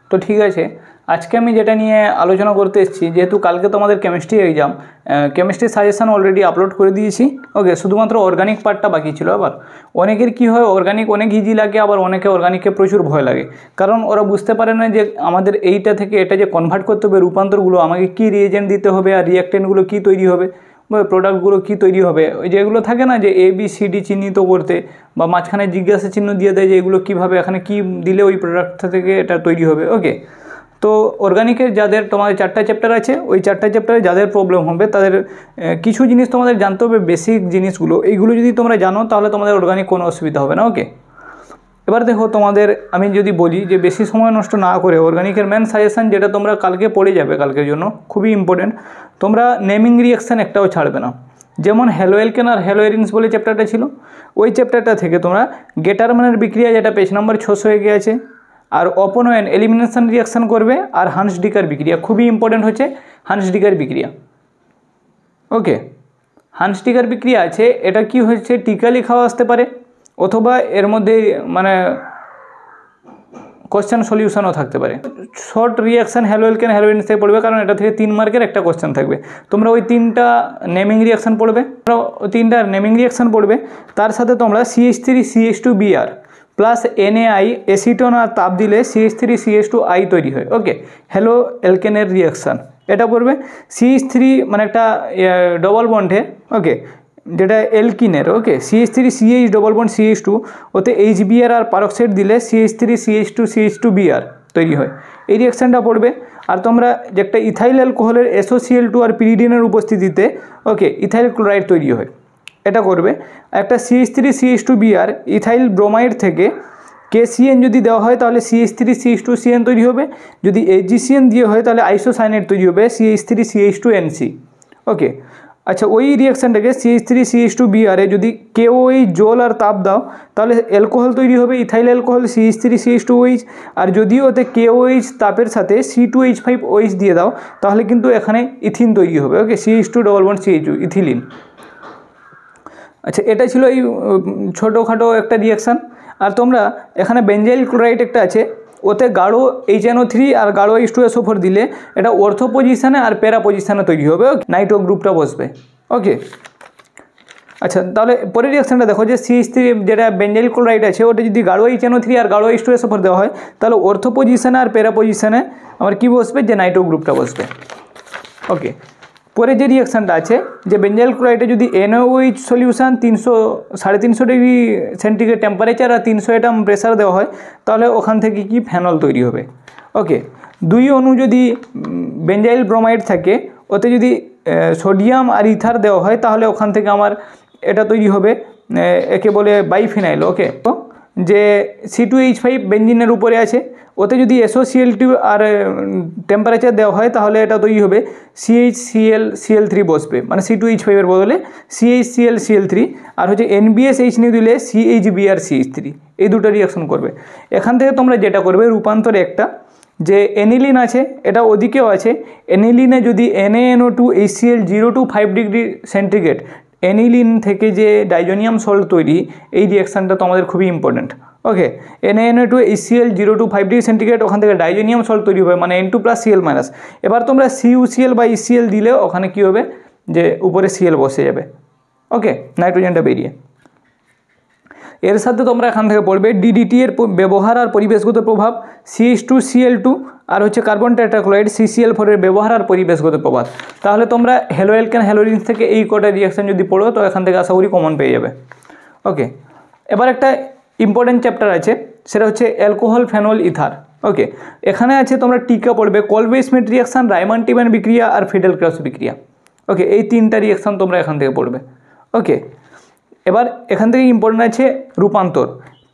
তো ঠিক আছে, আজকে আমি যেটা নিয়ে আলোচনা করতে এসেছি, যেহেতু কালকে তো আমাদের chemistry exam, chemistry suggestion already upload করে দিয়েছি। ওকে, শুধুমাত্র অর্গানিক পার্টটা বাকি ছিল। আবার অনেকের কি হয়, অর্গানিক অনেক ইজি লাগে, আবার অনেকে অর্গানিককে প্রচুর ভয় লাগে, কারণ ওরা বুঝতে পারে না যে আমাদের এইটা থেকে এটা যে কনভার্ট করতে হবে রূপান্তরগুলো, আমাকে কী রিয়েজেন্ট দিতে হবে আর রিয়াক্টেন্টগুলো কী তৈরি হবে বা প্রোডাক্টগুলো কী তৈরি হবে, ওই যেগুলো থাকে না যে ABCD চিহ্নিত করতে, বা মাঝখানে জিজ্ঞাসা চিহ্ন দিয়ে দেয় যে এগুলো কীভাবে, এখানে কী দিলে ওই প্রোডাক্টটা থেকে এটা তৈরি হবে। ওকে, তো অর্গানিকের যাদের তোমাদের 4টা চ্যাপ্টার আছে, ওই 4টা চ্যাপ্টারে যাদের প্রবলেম হবে তাদের কিছু জিনিস তোমাদের জানতে হবে, বেসিক জিনিসগুলো। এইগুলো যদি তোমরা জানো তাহলে তোমাদের অর্গানিক কোনো অসুবিধা হবে না। ওকে, এবার দেখো, তোমাদের আমি যদি বলি যে বেশি সময় নষ্ট না করে অর্গানিকের মেন সাজেশন যেটা তোমরা কালকে পড়ে যাবে, কালকের জন্য খুবই ইম্পর্টেন্ট, তোমরা নেমিং রিয়াকশান একটাও ছাড়বে না। যেমন হ্যালোএলকেন আর হ্যালোএরিনস বলে চ্যাপ্টারটা ছিল, ওই চ্যাপ্টারটা থেকে তোমরা গেটারম্যানের বিক্রিয়া, যেটা পেজ নাম্বার 600 এগিয়ে আছে, আর অপোনেন্ট এলিমিনেশন রিয়াকশান করবে, আর হান্সডিকার বিক্রিয়া, খুবই ইম্পর্টেন্ট হচ্ছে হান্সডিকার বিক্রিয়া। ওকে, হান্সডিকার বিক্রিয়া আছে, এটা কি হচ্ছে, টিকা লেখাও আসতে পারে, অথবা এর মধ্যে মানে কোশ্চেন সলিউশনও থাকতে পারে। শর্ট রিয়াকশান হ্যালোএলকেন হ্যালোএরিনস থেকে পড়বে, কারণ এটা থেকে 3 মার্কের একটা কোশ্চেন থাকবে। তোমরা ওই 3টা নেমিং রিয়াকশান পড়বে, তার সাথে তোমরা CH3CH2Br প্লাস NaI অ্যাসিটন আর তাপ দিলে CH3CH2I তৈরি হয়। ওকে, হ্যালো অ্যালকেনের রিয়াকশান এটা পড়বে। CH3 মানে একটা ডবল বন্ডে, ওকে, যেটা অ্যালকিনের, ওকে, CH3CH ডবল বন্ড CH2, ওতে HBr আর পারক্সাইড দিলে CH3CH2CH2Br তৈরি হয়, এই রিয়াকশানটা পড়বে। আর তোমরা যে একটা ইথাইল অ্যালকোহলের SOCl2 আর পিরিডিনের উপস্থিতিতে, ওকে, ইথাইল ক্লোরাইড তৈরি হয়, এটা করবে। একটা CH3CH2Br ইথাইল ব্রোমাইড থেকে KCN যদি দেওয়া হয় তাহলে CH3CH2CN তৈরি হবে, যদি AgCN দিয়ে হয় তাহলে আইসোসাইনেট তৈরি হবে CH3CH2NC। ওকে, আচ্ছা, ওই রিয়াকশানটাকে CH3CH2Br এ যদি KOH জল আর তাপ দাও তাহলে অ্যালকোহল তৈরি হবে, ইথাইল অ্যালকোহল CH3CH2OH, আর যদি ওতে KOH তাপের সাথে C2H5OH দিয়ে দাও তাহলে কিন্তু এখানে ইথিন তৈরি হবে। ওকে, CH2 double bond CH2 ethylene. আচ্ছা, এটা ছিল এই ছোটোখাটো একটা রিয়াকশান। আর তোমরা এখানে বেঞ্জাইল ক্লোরাইড একটা আছে, ওতে গাঢ় HNO3 আর গাঢ় H2SO4 দিলে এটা অর্থো পজিশানে আর প্যারা পজিশানে তৈরি হবে, নাইট্রো গ্রুপটা বসবে। ওকে, আচ্ছা, তাহলে পরের রিয়াকশানটা দেখো যে CH3 যেটা বেঞ্জাইল ক্লোরাইড আছে, ওটা যদি গাঢ় HNO3 আর গাঢ় H2SO4 দেওয়া হয় তাহলে অর্থো পজিশানে আর প্যারা পজিশানে আমার কী বসবে, যে নাইট্রো গ্রুপটা বসবে। ওকে, পরে যে রিয়াকশানটা আছে যে বেঞ্জাইল ক্লোরাইডে যদি NaOH solution 300-350 degree centigrade temperature আর 300 অ্যাটম প্রেসার দেওয়া হয় তাহলে ওখান থেকে কি ফেনল তৈরি হবে। ওকে, 2 অণু যদি বেঞ্জাইল ব্রোমাইড থাকে, ওতে যদি সোডিয়াম আর ইথার দেওয়া হয় তাহলে ওখান থেকে আমার এটা তৈরি হবে, একে বলে বাইফিনাইল। ওকে, তো যে C2H5 বেঞ্জিনের উপরে আছে, ওতে যদি SOCl2 আর টেম্পারেচার দেওয়া হয় তাহলে এটা তৈরি হবে CHClCl3 বসবে, মানে C2H5 এর বদলে CHClCl3, আর হচ্ছে NBSH নিয়ে দিলে CHBrCH3, এই দুটো রিয়াকশন করবে। এখান থেকে তোমরা যেটা করবে, রূপান্তর একটা যে এনিলিন আছে, এটা ওদিকেও আছে, এনিলিনে যদি NaNO2 HCl 0 to 5 degree centigrade, aniline থেকে যে ডাইজোনিয়াম সল্ট তৈরি, এই রিয়াকশানটা তো আমাদের খুবই important. Okay, NaNO2 HCl 0 to 5 degree centigrade, ওখান থেকে ডাইজোনিয়াম সল্ট তৈরি হবে, মানে N2 + Cl-। এবার তোমরা CuCl বা HCl দিলে ওখানে কি হবে, যে উপরে Cl বসে যাবে। ওকে, নাইট্রোজেনটা বেরিয়ে। এর সাথে তোমরা এখান থেকে পড়বে DDT এর ব্যবহার আর পরিবেশগত প্রভাব, CH2Cl2 আর হচ্ছে কার্বন টেট্রাক্লোরাইড CCl4 এর ব্যবহার আর পরিবেশগত প্রভাব। তাহলে তোমরা হ্যালোঅ্যালকেন হ্যালোরিনস থেকে এই কটা রিয়াকশন যদি পড়ো তো এখান থেকে আশা করি কমন পেয়ে যাবে। ওকে, এবার একটা ইম্পর্টেন্ট চ্যাপ্টার আছে, সেটা হচ্ছে অ্যালকোহল ফেনল ইথার। ওকে, এখানে আছে তোমরা টিকা পড়বে কলবে স্মিথ রিয়াকশান, রাইমান টিম্যান বিক্রিয়া আর ফিডেল ক্রস বিক্রিয়া। ওকে, এই 3টা রিয়াকশান তোমরা এখান থেকে পড়বে। ওকে, এবার এখান থেকে ইম্পর্টেন্ট আছে রূপান্তর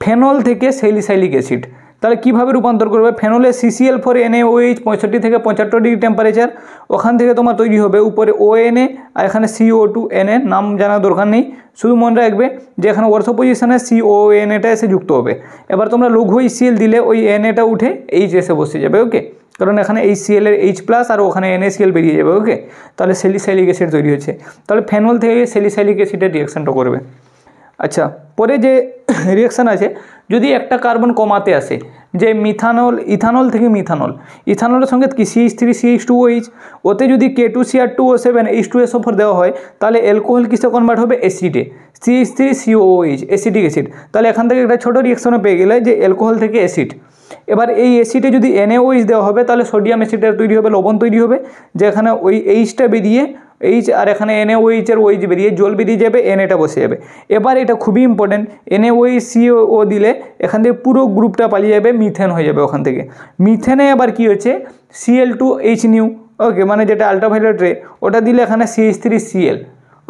ফেনল থেকে স্যালিসাইলিক অ্যাসিড। তাহলে কীভাবে রূপান্তর করবে, ফেনলে CCl4 NaOH 65 থেকে 75 ডিগ্রি টেম্পারেচার, ওখান থেকে তোমার তৈরি হবে উপরে ONA আর এখানে CO2 Na, নাম জানার দরকার নেই, শুধু মনে রাখবে যে এখানে অর্থ পজিশনে CONAটা এসে যুক্ত হবে। এবার তোমরা লঘু HCl দিলে ওই NAটা উঠে H এসে বসে যাবে। ওকে, কারণ এখানে HCl এর H+ আর ওখানে NaCl বেরিয়ে যাবে। ওকে, তাহলে স্যালিসাইলিক অ্যাসিড তৈরি হচ্ছে, তাহলে ফেনল থেকে স্যালিসাইলিক অ্যাসিডের রিয়াকশানটা করবে। আচ্ছা, পরে যে রিয়াকশান আছে, যদি একটা কার্বন কমাতে আসে, যে ইথানল থেকে ইথানলের সঙ্গে কি CH3CH2OH, ওতে যদি K2Cr2O7 H2SO4 দেওয়া হয় তাহলে অ্যালকোহল কিসে কনভার্ট হবে? অ্যাসিডে, CH3COOH অ্যাসিডিক অ্যাসিড। তাহলে এখান থেকে একটা ছোটো রিয়াকশনও পেয়ে গেলে যে অ্যালকোহল থেকে অ্যাসিড। এবার এই অ্যাসিডে যদি NaOH দেওয়া হবে তাহলে সোডিয়াম অ্যাসিডের তৈরি হবে, লবণ তৈরি হবে, যেখানে ওই এইচটা বেরিয়ে এইচ আর এখানে NaOH এর OH বেরিয়ে জল বেরিয়ে যাবে, Naটা বসে যাবে। এবার এটা খুবই ইম্পর্টেন্ট, NaOH CO দিলে এখান থেকে পুরো গ্রুপটা পালিয়ে যাবে, মিথেন হয়ে যাবে ওখান থেকে। মিথেনে আবার কি হচ্ছে Cl2H নিউ, ওকে, মানে যেটা আলট্রাভায়োলেট রে, ওটা দিলে এখানে CH3Cl,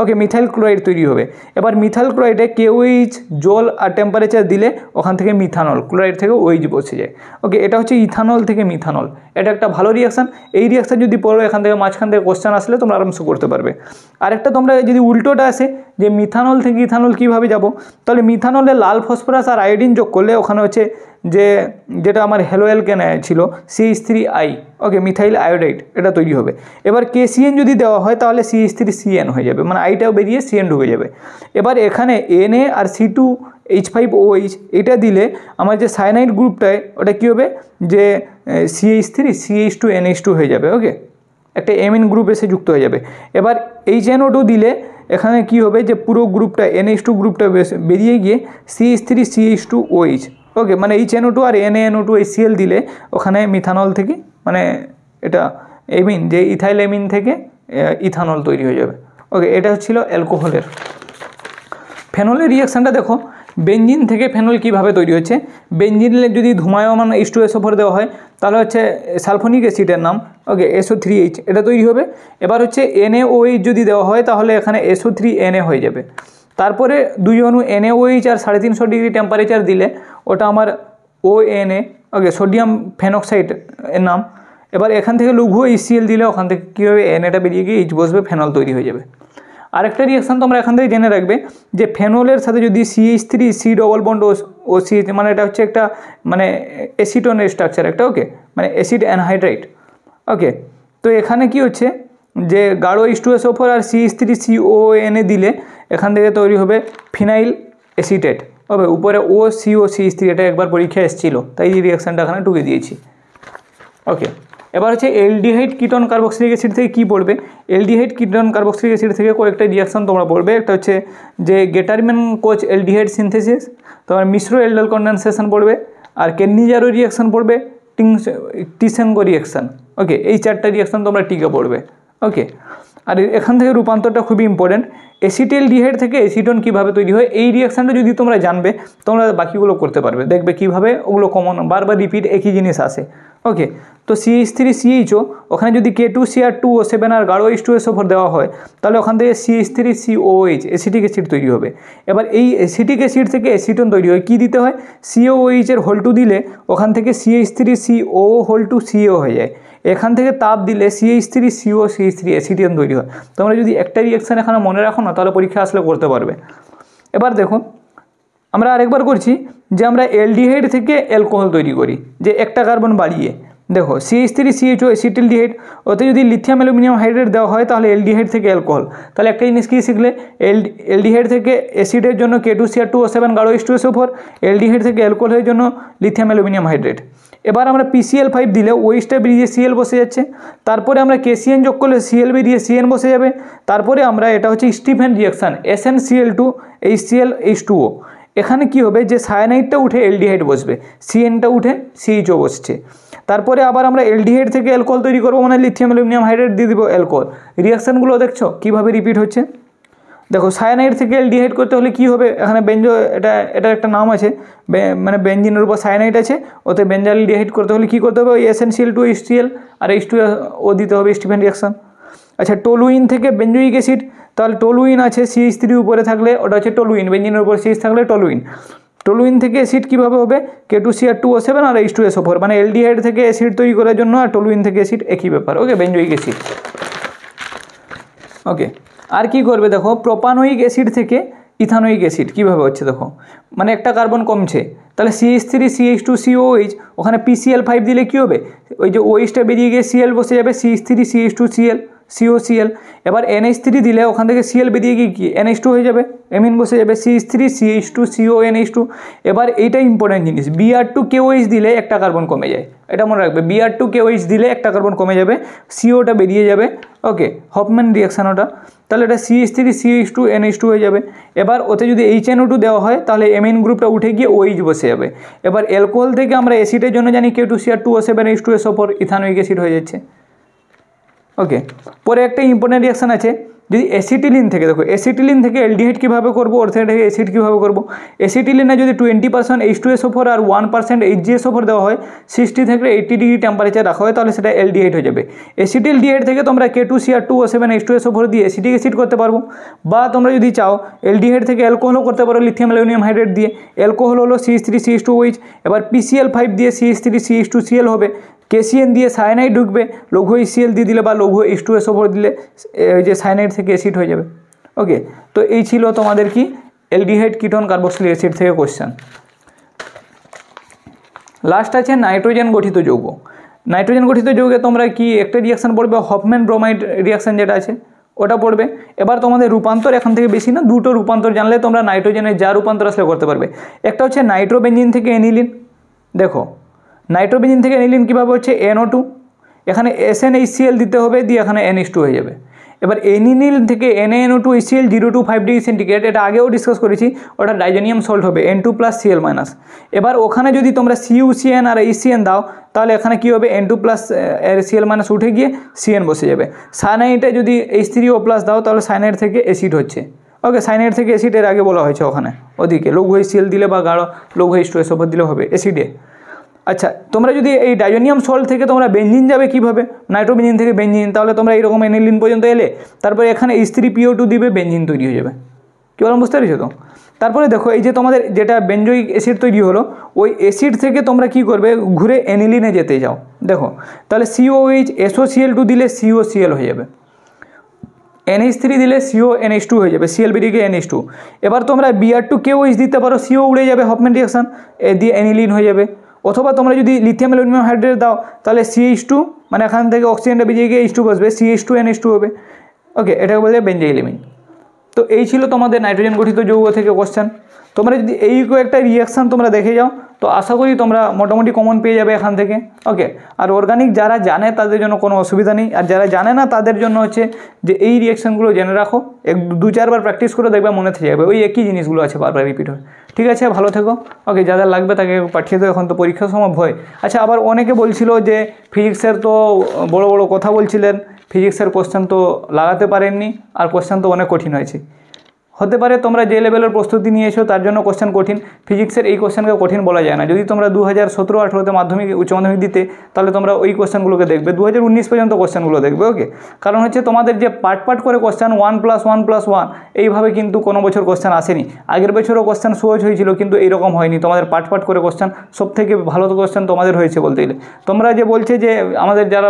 ওকে, মিথাইল ক্লোরাইড তৈরি হবে। এবার মিথাইল ক্লোরাইডে KOH জল আর টেম্পারেচার দিলে ওখান থেকে মিথানল, ক্লোরাইড থেকে OH বসে যায়। ওকে, এটা হচ্ছে ইথানল থেকে মিথানল। এটা একটা ভালো রিয়াকশান। এই রিয়াকশান যদি পড়ো এখান থেকে মাঝখান থেকে কোশ্চেন আসলে তোমরা আরামসে করতে পারবে। আরেকটা তোমরা যদি উল্টোটা আসে যে মিথানল থেকে ইথানল কীভাবে যাব, তাহলে মিথানলে লাল ফসফরাস আর আয়োডিন যোগ করলে ওখানে হচ্ছে যেটা আমার হ্যালো অ্যালকেন ছিল CH3I, ওকে, মিথাইল আয়োডাইড, এটা তৈরি হবে। এবার KCN যদি দেওয়া হয় তাহলে CH3CN হয়ে যাবে, মানে আইটাও বেরিয়ে CN ঢুকে যাবে। এবার এখানে Na আর C2H5OH এটা দিলে আমার যে সায়ানাইড গ্রুপটায় ওটা কী হবে যে CH3CH2NH2 হয়ে যাবে, ওকে, একটা এমিন গ্রুপ এসে যুক্ত হয়ে যাবে। এবার HNO2 দিলে এখানে কি হবে যে পুরো গ্রুপটা NH2 গ্রুপটা বেরিয়ে গিয়ে CH3CH2OH, ওকে, মানে HNO2 আর NaNO2 HCl দিলে ওখানে মিথানল থেকে মানে এটা এমিন যে ইথাইল এমিন থেকে ইথানল তৈরি হয়ে যাবে। ওকে, এটা হচ্ছিল অ্যালকোহলের। ফেনলের রিয়াকশানটা দেখো, বেঞ্জিন থেকে ফেনল কীভাবে তৈরি হচ্ছে। বেঞ্জিনের যদি ধূমায়মান H2SO4 দেওয়া হয় তাহলে হচ্ছে সালফোনিক অ্যাসিডের নাম, ওকে, SO3H, এটা তৈরি হবে। এবার হচ্ছে NaOH যদি দেওয়া হয় তাহলে এখানে SO3Na হয়ে যাবে। তারপরে দুই অণু NaOH আর 350 ডিগ্রি টেম্পারেচার দিলে ওটা আমার ONA, ওকে, সোডিয়াম ফেনক্সাইড এর নাম। এবার এখান থেকে লঘু HCl দিলে ওখান থেকে কী হবে, Naটা বেরিয়ে গিয়ে H বসবে, ফেনল তৈরি হয়ে যাবে। আরেকটা রিয়াকশান তোমরা এখান থেকে জেনে রাখবে যে ফেনলের সাথে যদি CH3C ডবল বন্ড ও CH, মানে এটা হচ্ছে একটা মানে অ্যাসিটোনের স্ট্রাকচার একটা, ওকে, মানে অ্যাসিড অ্যানহাইড্রাইট, ওকে। তো এখানে কি হচ্ছে যে গাঢ় H2SO4 আর CH3CONA দিলে এখান থেকে তৈরি হবে ফিনাইল অ্যাসিটেট, ওকে, উপরে OCOCH3, এটা একবার পরীক্ষায় এসেছিলো তাই এই রিয়াকশানটা এখানে টুকে দিয়েছি, ওকে। এবার হচ্ছে অ্যালডিহাইড কিটোন কার্বক্সিলিক অ্যাসিড থেকে কী পড়বে, অ্যালডিহাইড কিটোন কার্বক্সিলিক অ্যাসিড থেকে কয়েকটা রিয়াকশান তোমরা পড়বে। একটা হচ্ছে যে গেটারম্যান কোচ অ্যালডিহাইড সিনথেসিস, তোমার মিশ্র অ্যালডাল কন্ডেনসেশন পড়বে, আর কেন্নিজারো রিয়াকশান পড়বে, টিসেনগো রিয়াকশান, ওকে, এই চারটা রিয়াকশান তোমরা টিকে পড়বে, ওকে। আর এখান থেকে রূপান্তরটা খুবই ইম্পর্টেন্ট, অ্যাসিটালডিহাইড থেকে অ্যাসিটোন কীভাবে তৈরি হয়, এই রিয়াকশানটা যদি তোমরা জানবে তোমরা বাকিগুলো করতে পারবে, দেখবে কীভাবে ওগুলো কমন বারবার রিপিট একই জিনিস আসে, ওকে। তো CH3CHO ওখানে যদি K2Cr2O7 আর গাঢ় H2SO4 দেওয়া হয় তাহলে ওখান থেকে CH3COOH অ্যাসিটিক অ্যাসিড তৈরি হবে। এবার এই অ্যাসিটিক অ্যাসিড থেকে অ্যাসিটোন তৈরি হয়, কী দিতে হয়, COOH এর হোল 2 দিলে ওখান থেকে CH3CO হোল 2 CO হয়ে যায়। এখান থেকে তাপ দিলে CH3COCH3 অ্যাসিটিন তৈরি হয়। তোমরা যদি একটা রিয়াকশান এখানে মনে রাখো না তাহলে পরীক্ষা আসলে করতে পারবে। এবার দেখো আমরা আরেকবার করছি যে আমরা অ্যালডিহাইড থেকে অ্যালকোহল তৈরি করি, যে একটা কার্বন বাড়িয়ে দেখো CH3CHO অ্যাসিটালডিহাইড, ওতে যদি লিথিয়াম অ্যালুমিনিয়াম হাইড্রেট দেওয়া হয় তাহলে অ্যালডিহাইড থেকে অ্যালকোহল। তাহলে একটা জিনিস কী শিখলে, অ্যালডিহাইড থেকে অ্যাসিডের জন্য K2Cr2O7 গাঢ় H2SO4, অ্যালডিহাইড থেকে অ্যালকোহলের জন্য লিথিয়াম অ্যালুমিনিয়াম হাইড্রেট। এবার আমরা PCl5 দিলে ওইচটা বেরিয়ে Cl বসে যাচ্ছে, তারপরে আমরা KCN যোগ করলে Cl বেরিয়ে CN বসে যাবে। তারপরে আমরা এটা হচ্ছে Stephen reaction SnCl2 HCl H2O, এখানে কি হবে যে সায়ানাইডটা উঠে অ্যালডিহাইড বসবে, CNটা উঠে CHO বসছে। তারপরে আবার আমরা অ্যালডিহাইড থেকে অ্যালকোহল তৈরি করবো, মানে লিথিয়াম অ্যালুমিনিয়াম হাইড্রেট দিয়ে দিব অ্যালকোহল। রিয়াকশানগুলো দেখছো কীভাবে রিপিট হচ্ছে। দেখো সায়ানাইড থেকে অ্যালডিহাইড করতে হলে কি হবে, এখানে এটা একটা নাম আছে, মানে বেঞ্জিনের উপর সায়ানাইড আছে, ওতে বেঞ্জালডিহাইড করতে হলে কী করতে হবে, ওই SnCl2 HCl আর H2O দিতে হবে, স্টিফেন রিয়াকশান। আচ্ছা টলুইন থেকে বেঞ্জোইক অ্যাসিড, তাহলে টলুইন আছে CH3 উপরে থাকলে ওটা হচ্ছে টলুইন, বেঞ্জিনের উপর CH থাকলে টলুইন। টলুইন থেকে অ্যাসিড কীভাবে হবে, K2Cr2O7 আর H2SO4, মানে অ্যালডিহাইড থেকে অ্যাসিড তৈরি করার জন্য আর টলুইন থেকে অ্যাসিড একই ব্যাপার, ওকে, বেঞ্জোইক অ্যাসিড, ওকে। আর কি করবে দেখো, প্রোপানোইক অ্যাসিড থেকে ইথানোইক অ্যাসিড কীভাবে হচ্ছে দেখো, মানে একটা কার্বন কমছে তাহলে CH3CH2COH ওখানে PCl5 দিলে কী হবে, ওই যে OHটা বেরিয়ে গিয়ে Cl বসে যাবে, CH3CH2Cl COCl। এবার NH3 দিলে ওখান থেকে Cl বেরিয়ে গিয়ে কি NH2 হয়ে যাবে, এমিন বসে যাবে CH3 CH2 CONH2। এবার এইটা ইম্পর্টেন্ট জিনিস, Br2KOH দিলে একটা কার্বন কমে যায়, এটা মনে রাখবে, Br2KOH দিলে একটা কার্বন কমে যাবে, COটা বেরিয়ে যাবে। ওকে, হফম্যান রিয়াকশান ওটা। তাহলে এটা CH3 CH2 NH2 হয়ে যাবে। এবার ওতে যদি HNO2 দেওয়া হয় তাহলে এমিন গ্রুপটা উঠে গিয়ে OH বসে যাবে। এবার অ্যালকোহল থেকে আমরা অ্যাসিডের জন্য জানি K2Cr2O7H2SO4 ইথানোয়িক অ্যাসিড হয়ে যাচ্ছে। ওকে, পরে একটা ইম্পর্টেন্ট রিয়াকশান আছে, যদি অ্যাসিটিলিন থেকে, দেখো অ্যাসিটিলিন থেকে অ্যালডিহাইড কীভাবে করবো, ওর থেকে অ্যাসিড কীভাবে করবো। অ্যাসিটিলিনে যদি 20% H2SO4 আর 1% HgSO4 দেওয়া হয়, 60 থেকে 80 ডিগ্রি টেম্পারেচার রাখা হয়, তাহলে সেটা অ্যালডিহাইড হয়ে যাবে। অ্যাসিটিলডিহাইড থেকে তোমরা K2Cr2O7H2SO4 দিয়ে অ্যাসিটিক অ্যাসিড করতে পারবো, বা তোমরা যদি চাও অ্যালডিহাইড থেকে অ্যালকোহলও করতে পারো লিথিয়াম অ্যালুমিনিয়াম হাইড্রেট দিয়ে। অ্যালকোহল হলো CH3CH2OH, এবার PCl5 দিয়ে CH3CH2Cl হবে, KCN দিয়ে সায়ানাইড ঢুকবে, লঘু HCl দিয়ে দিলে বা লঘু H2SO4 দিলে যে সায়ানাইড থেকে অ্যাসিড হয়ে যাবে। ওকে, তো এই ছিল তোমাদের কি অ্যালডিহাইড কিটোন কার্বক্সিলিক অ্যাসিড থেকে কোশ্চেন। লাস্ট আছে নাইট্রোজেন গঠিত যৌগ। নাইট্রোজেন গঠিত যৌগে তোমরা কি একটা রিয়াকশান পড়বে, হফম্যান ব্রোমাইড রিয়াকশান যেটা আছে ওটা পড়বে। এবার তোমাদের রূপান্তর এখান থেকে বেশি না, দুটো রূপান্তর জানলে তোমরা নাইট্রোজেনের যা রূপান্তর আসলে করতে পারবে। একটা হচ্ছে নাইট্রোবেঞ্জিন থেকে এনিলিন। দেখো নাইট্রোবেঞ্জিন থেকে এনিলিন কীভাবে হচ্ছে, NO2, এখানে SnHCl দিতে হবে, দিয়ে এখানে NH2 হয়ে যাবে। এবার এনিলিন থেকে NaNO2HCl 025 ডিগ্রি সেন্টিগ্রেড, এটা আগেও ডিসকাস করেছি, ওটা ডাইজোনিয়াম সল্ট হবে N2+Cl-। এবার ওখানে যদি তোমরা CuCN আর HCN দাও তাহলে এখানে কী হবে, N2+Cl- উঠে গিয়ে CN বসে যাবে। সায়ানাইডে যদি H3O+ দাও তাহলে সায়ানাইড থেকে অ্যাসিড হচ্ছে। ওকে, সায়ানাইড থেকে অ্যাসিড এর আগে বলা হয়েছে ওখানে, ওদিকে লঘু HCl দিলে বা গাঢ় লঘু H2SO4 দিলে হবে অ্যাসিডে। আচ্ছা, তোমরা যদি এই ডাইজোনিয়াম সল্ট থেকে তোমরা বেঞ্জিন যাবে কীভাবে, নাইট্রোবেঞ্জিন থেকে বেঞ্জিন, তাহলে তোমরা এইরকম এনিলিন পর্যন্ত এলে, তারপরে এখানে H3PO2 দিবে, বেঞ্জিন তৈরি হয়ে যাবে। কী বললাম বুঝতে পেরেছো তো? তারপরে দেখো এই যে তোমাদের যেটা বেঞ্জয়িক অ্যাসিড তৈরি হলো, ওই অ্যাসিড থেকে তোমরা কি করবে, ঘুরে এনিলিনে যেতে যাও। দেখো তাহলে COOH SOCl2 দিলে COCl হয়ে যাবে, NH3 দিলে CONH2 হয়ে যাবে, Cl বেরিয়ে গিয়ে NH2। এবার তোমরা Br2KOH দিতে পারো, CO উড়ে যাবে, হফম্যান রিয়াকশান দিয়ে এনিলিন হয়ে যাবে। অথবা তোমরা যদি লিথিয়াম অ্যালুমিনিয়াম হাইড্রেট দাও তাহলে CH2, মানে এখান থেকে অক্সিজেনটা বেরিয়ে গিয়ে H2 বসবে, CH2NH2 হবে। ওকে, এটাকে বলে বেঞ্জাইলেমিন। তো এই ছিল তোমাদের নাইট্রোজেন গঠিত যৌগ থেকে কোশ্চেন। তোমরা যদি এই কয়েকটা রিয়াকশান তোমরা দেখে যাও তো আশা করি তোমরা মোটামুটি কমন পেয়ে যাবে এখান থেকে। ওকে, আর অর্গানিক যারা জানে তাদের জন্য কোনো অসুবিধা নেই, আর যারা জানে না তাদের জন্য হচ্ছে যে এই রিয়াকশানগুলো জেনে রাখো, 2-4 বার প্র্যাকটিস করে দেখবে মনে থেকে যাবে, ওই একই জিনিসগুলো আছে বারবার রিপিট হয়। ঠিক আছে, ভালো থেকো। ওকে, যাদের লাগবে তাকে পাঠিয়ে দেবো, এখন তো পরীক্ষার সময় ভয়। আচ্ছা, আবার অনেকে বলছিল যে ফিজিক্সের তো বড় বড় কথা বলছিলেন, ফিজিক্সের কোশ্চেন তো লাগাতে পারেননি, আর কোশ্চেন তো অনেক কঠিন হয়েছে। হতে পারে তোমরা যে লেভেলের প্রস্তুতি নিয়েছো তার জন্য কোশ্চেন কঠিন, ফিজিক্সের এই কোশ্চেনকে কঠিন বলা যায় না। যদি তোমরা 2017-18তে মাধ্যমিক উচ্চ মাধ্যমিক দিতে, তাহলে তোমরা ওই কোশ্চেনগুলোকে দেখবে, 2019 পর্যন্ত কোশ্চেনগুলো দেখবে। ওকে, কারণ হচ্ছে তোমাদের যে পার্ট করে কোশ্চেন 1+1+1 এইভাবে কিন্তু কোনো বছর কোশ্চেন আসেনি। আগের বছরও কোশ্চেন সহজ হয়েছিল, কিন্তু এইরকম হয়নি, তোমাদের পার্ট করে কোশ্চেন সব থেকে ভালো কোশ্চেন তোমাদের হয়েছে বলতে গেলে। তোমরা যে বলছে যে আমাদের যারা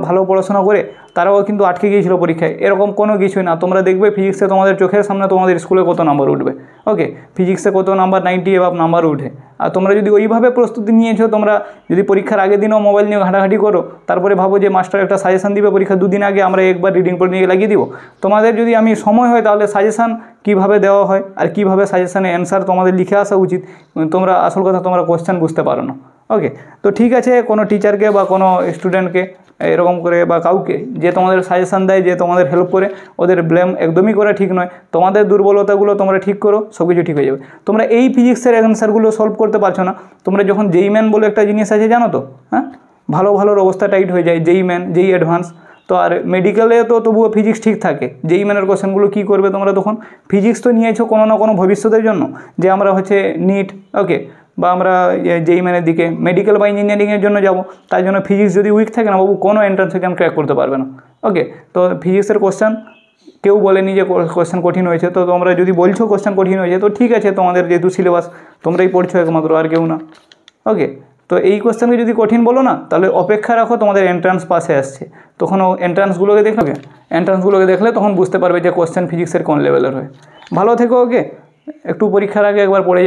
ভালো পড়াশোনা করে তারাও কিন্তু আটকে গিয়েছিল পরীক্ষায়, এরকম কোনো কিছুই না। তোমরা দেখবে ফিজিক্সে তোমাদের চোখের সামনে তোমাদের স্কুলে কত নাম্বার উঠবে। ওকে, ফিজিক্সে কত নাম্বার 90 এভাব নাম্বার উঠে। আর তোমরা যদি ওইভাবে প্রস্তুতি নিয়েছো, তোমরা যদি পরীক্ষার আগের দিনও মোবাইল নিয়ে ঘাঁটাঘাঁটি করো, তারপরে ভাবো যে মাস্টার একটা সাজেশান দিবে পরীক্ষা 2 দিন আগে, আমরা একবার রিডিং পড়ে নিয়ে লাগিয়ে দিব। তোমাদের যদি আমি সময় হয় তাহলে সাজেশান কীভাবে দেওয়া হয় আর কীভাবে সাজেশানে অ্যান্সার তোমাদের লিখে আসা উচিত, তোমরা আসল কথা তোমরা কোশ্চেন বুঝতে পারো না। ওকে, তো ঠিক আছে, কোনো টিচারকে বা কোনো স্টুডেন্টকে এরকম করে বা কাউকে যে তোমাদের সাজেশান দেয়, যে তোমাদের হেল্প করে, ওদের ব্লেম একদমই করা ঠিক নয়। তোমাদের দুর্বলতাগুলো তোমরা ঠিক করো, সব কিছু ঠিক হয়ে যাবে। তোমরা এই ফিজিক্সের অ্যান্সারগুলো সলভ করতে পারছো না, তোমরা যখন JEE Main বলে একটা জিনিস আছে জানো তো, হ্যাঁ, ভালোর অবস্থা টাইট হয়ে যায়, JEE Main, JEE অ্যাডভান্স। তো আর মেডিকেলে তো তবুও ফিজিক্স ঠিক থাকে, JEE Main কোশ্চেনগুলো কী করবে তোমরা তখন? ফিজিক্স তো নিয়েছো কোনো না কোনো ভবিষ্যতের জন্য, যে আমরা হচ্ছে নিট, ওকে, বা আমরা JEE Main দিকে মেডিকেল বা ইঞ্জিনিয়ারিংয়ের জন্য যাব, তাই জন্য ফিজিক্স যদি উইক থাকে না বাবু, কোনো এন্ট্রান্স এক্সাম ক্র্যাক করতে পারবে না। ওকে, তো ফিজিক্সের কোশ্চেন কেউ বলেনি যে কোশ্চেন কঠিন হয়েছে, তো তোমরা যদি বলছো কোশ্চেন কঠিন হয়েছে তো ঠিক আছে, তোমাদের যেহেতু সিলেবাস তোমরাই পড়ছো একমাত্র, আর কেউ না। ওকে, তো এই কোশ্চেনকে যদি কঠিন বলো না, তাহলে অপেক্ষা রাখো, তোমাদের এন্ট্রান্স পাশে আসছে, তখন এন্ট্রান্সগুলোকে দেখবে, এন্ট্রান্সগুলোকে দেখলে তখন বুঝতে পারবে যে কোশ্চেন ফিজিক্সের কোন লেভেলের হয়। ভালো থেকো। ওকে, একটু পরীক্ষার আগে একবার পড়ে যাও।